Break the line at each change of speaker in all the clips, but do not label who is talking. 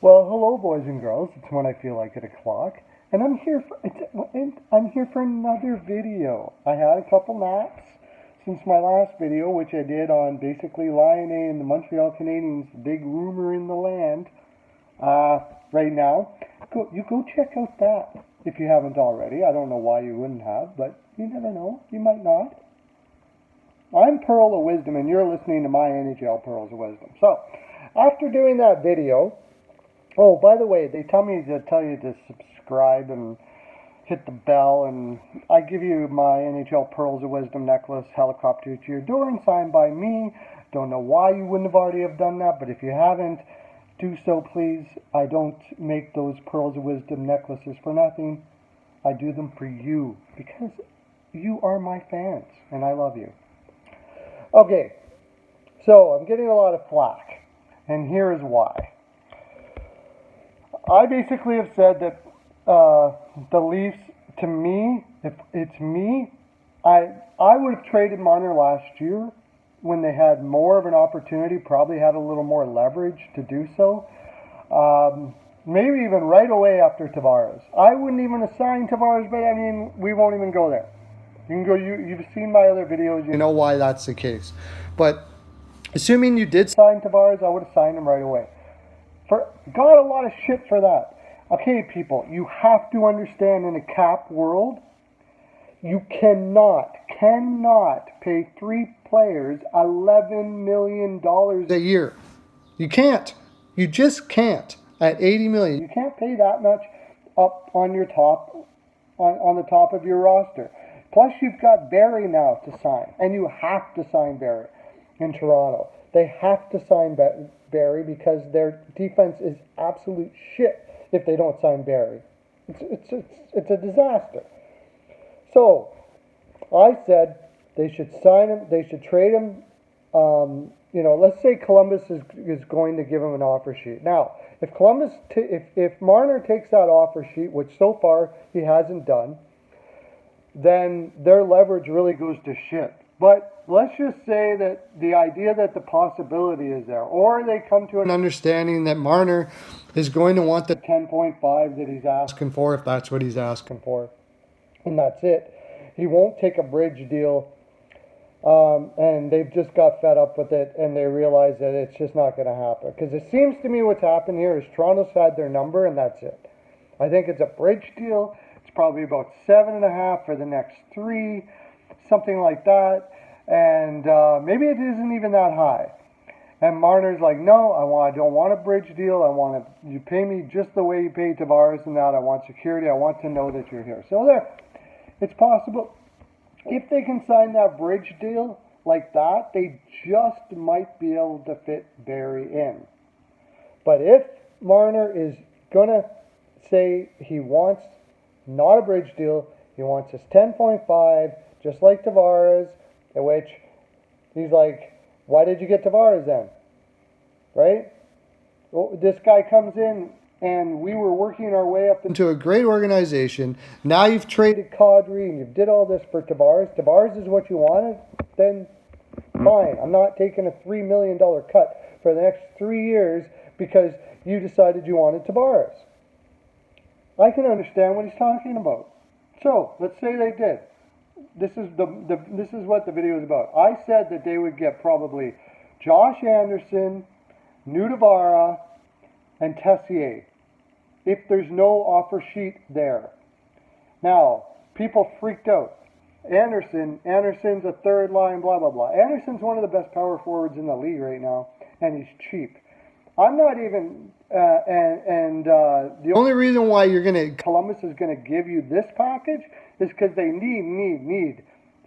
Well, hello, boys and girls. It's when I feel like at o'clock, and I'm here for another video. I had a couple naps since my last video, which I did on basically Laine and the Montreal Canadiens, the big rumor in the land. Right now, go check out that if you haven't already. I don't know why you wouldn't have, but you never know. You might not. I'm Pearl of Wisdom, and you're listening to my NHL Pearls of Wisdom. So, after doing that video. Oh, by the way, they tell me to tell you to subscribe and hit the bell, and I give you my NHL Pearls of Wisdom necklace, helicopter to your door, and signed by me. Don't know why you wouldn't have already have done that, but if you haven't, do so please. I don't make those Pearls of Wisdom necklaces for nothing. I do them for you, because you are my fans, and I love you. Okay, so I'm getting a lot of flack, and here is why. I basically have said that the Leafs, to me, if it's me, I would have traded Marner last year when they had more of an opportunity, probably had a little more leverage to do so. Maybe even right away after Tavares. I wouldn't even assign Tavares, but I mean, we won't even go there. You can go. You've seen my other videos. You know why that's the case. But assuming you did sign Tavares, I would have signed him right away. Got a lot of shit for that. Okay, people, you have to understand in a cap world, you cannot pay 3 players $11 million a year. You can't. You just can't. At $80 million, you can't pay that much up on your top, on the top of your roster. Plus, you've got Barry now to sign, and you have to sign Barry in Toronto. They have to sign Barry because their defense is absolute shit if they don't sign Barry. It's a disaster. So I said they should sign him. They should trade him. Let's say Columbus is going to give him an offer sheet. Now, if Marner takes that offer sheet, which so far he hasn't done, then their leverage really goes to shit. But let's just say that the idea that the possibility is there, or they come to an understanding that Marner is going to want the 10.5 that he's asking for, if that's what he's asking for, and that's it. He won't take a bridge deal, and they've just got fed up with it, and they realize that it's just not going to happen. Because it seems to me what's happened here is Toronto's had their number, and that's it. I think it's a bridge deal. It's probably about 7.5 for the next 3. Something like that, and maybe it isn't even that high. And Marner's like, no, I don't want a bridge deal. You pay me just the way you pay Tavares and that. I want security. I want to know that you're here. So there, it's possible. If they can sign that bridge deal like that, they just might be able to fit Barry in. But if Marner is gonna say he wants not a bridge deal, he wants his 10.5. Just like Tavares, in which he's like, why did you get Tavares then? Right? Well, this guy comes in, and we were working our way up into a great organization. Now you've traded Kadri, and you've did all this for Tavares. Tavares is what you wanted? Then fine. I'm not taking a $3 million cut for the next 3 years because you decided you wanted Tavares. I can understand what he's talking about. So, let's say they did. This is what the video is about. I said that they would get probably Josh Anderson, Nudavara, and Tessier if there's no offer sheet there. Now, people freaked out. Anderson's a third line, blah, blah, blah. Anderson's one of the best power forwards in the league right now, and he's cheap. I'm not even, the only reason why Columbus is going to give you this package is because they need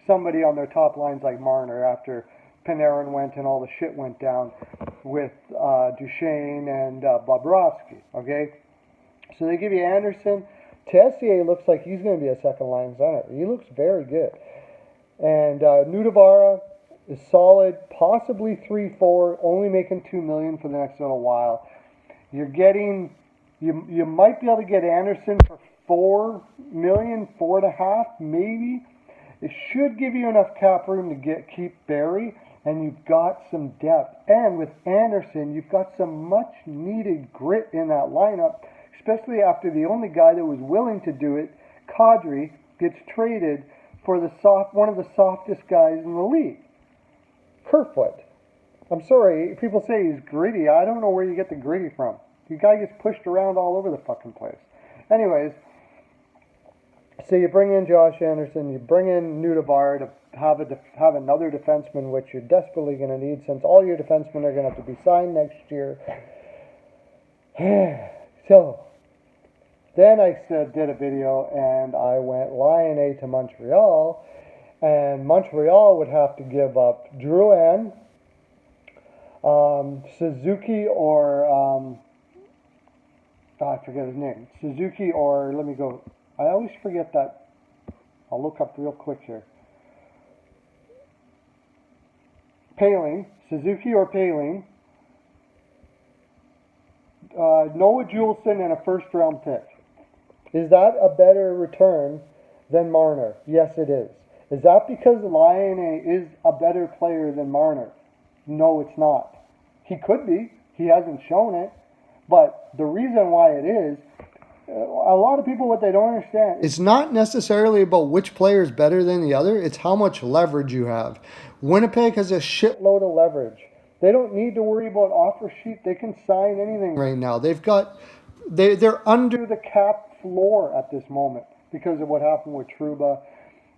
somebody on their top lines like Marner after Panarin went and all the shit went down with Duchesne and Bobrovsky, okay? So they give you Anderson. Tessier looks like he's going to be a second-line center. He looks very good. And Nudavara is solid, possibly 3-4, only making $2 million for the next little while. You're getting, you might be able to get Anderson for $4 million, 4.5 maybe. It should give you enough cap room to keep Barry, and you've got some depth. And with Anderson, you've got some much needed grit in that lineup, especially after the only guy that was willing to do it, Kadri, gets traded for one of the softest guys in the league, Kerfoot. I'm sorry, people say he's gritty. I don't know where you get the gritty from. The guy gets pushed around all over the fucking place. Anyways, so you bring in Josh Anderson, you bring in Nudavard to have another defenseman, which you're desperately going to need since all your defensemen are going to have to be signed next year. So then I did a video and I went Laine to Montreal, and Montreal would have to give up Drouin, Suzuki, or I forget his name. Suzuki, or let me go. I always forget that. I'll look up real quick here. Paling, Suzuki or Paling, Noah Juleson, and a first-round pick. Is that a better return than Marner? Yes, it is. Is that because Laine is a better player than Marner? No, it's not. He could be. He hasn't shown it. But the reason why it is, a lot of people, what they don't understand, it's not necessarily about which player is better than the other. It's how much leverage you have. Winnipeg has a shitload of leverage. They don't need to worry about offer sheet. They can sign anything right now. They're under the cap floor at this moment because of what happened with Trouba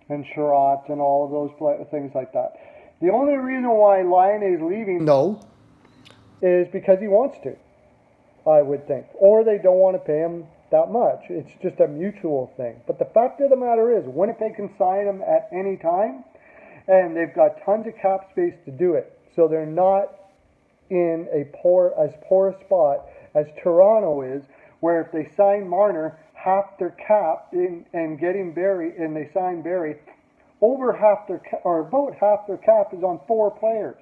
and Sherratt and all of those things like that. The only reason why Laine is leaving, is because he wants to, I would think. Or they don't want to pay him that much. It's just a mutual thing. But the fact of the matter is, Winnipeg can sign him at any time, and they've got tons of cap space to do it. So they're not in as poor a spot as Toronto is, where if they sign Marner, half their cap and getting Barry, and they sign Barry, about half their cap is on 4 players.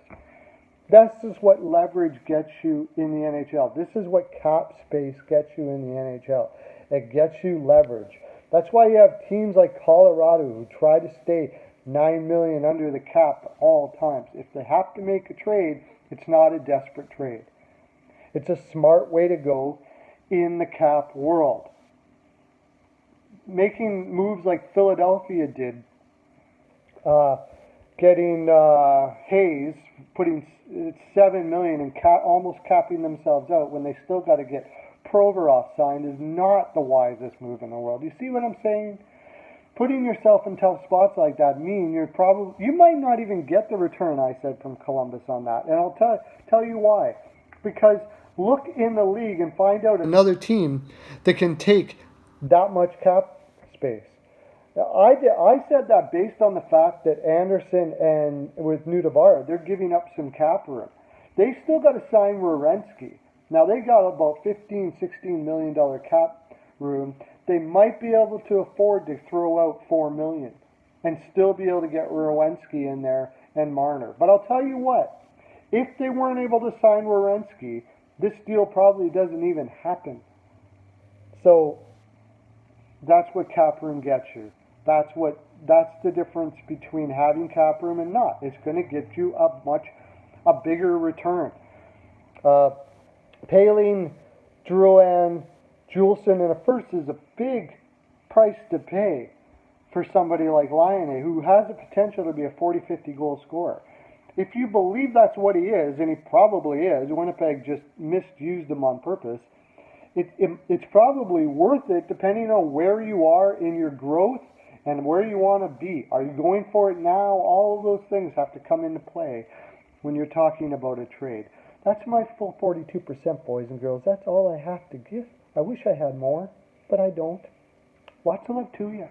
This is what leverage gets you in the NHL. This is what cap space gets you in the NHL. It gets you leverage. That's why you have teams like Colorado who try to stay $9 million under the cap at all times. If they have to make a trade, it's not a desperate trade. It's a smart way to go in the cap world. Making moves like Philadelphia did, getting Hayes, putting $7 million and almost capping themselves out when they still got to get Provorov signed, is not the wisest move in the world. You see what I'm saying? Putting yourself in tough spots like that mean you might not even get the return I said from Columbus on that. And I'll tell you why. Because look in the league and find out another team that can take that much cap space. Now, I said that based on the fact that Anderson and with Nudavard, they're giving up some cap room. They still got to sign Werenski. Now they got about $15, $16 million cap room. They might be able to afford to throw out $4 million and still be able to get Werenski in there and Marner. But I'll tell you what, if they weren't able to sign Werenski, this deal probably doesn't even happen. So that's what cap room gets you. That's the difference between having cap room and not. It's going to get you a bigger return. Paling, Drouin, Juleson, and a first is a big price to pay for somebody like Laine, who has the potential to be a 40-50 goal scorer. If you believe that's what he is, and he probably is, Winnipeg just misused him on purpose, it's probably worth it depending on where you are in your growth and where you want to be. Are you going for it now? All of those things have to come into play when you're talking about a trade. That's my full 42%, boys and girls. That's all I have to give. I wish I had more, but I don't. Lots of love to you.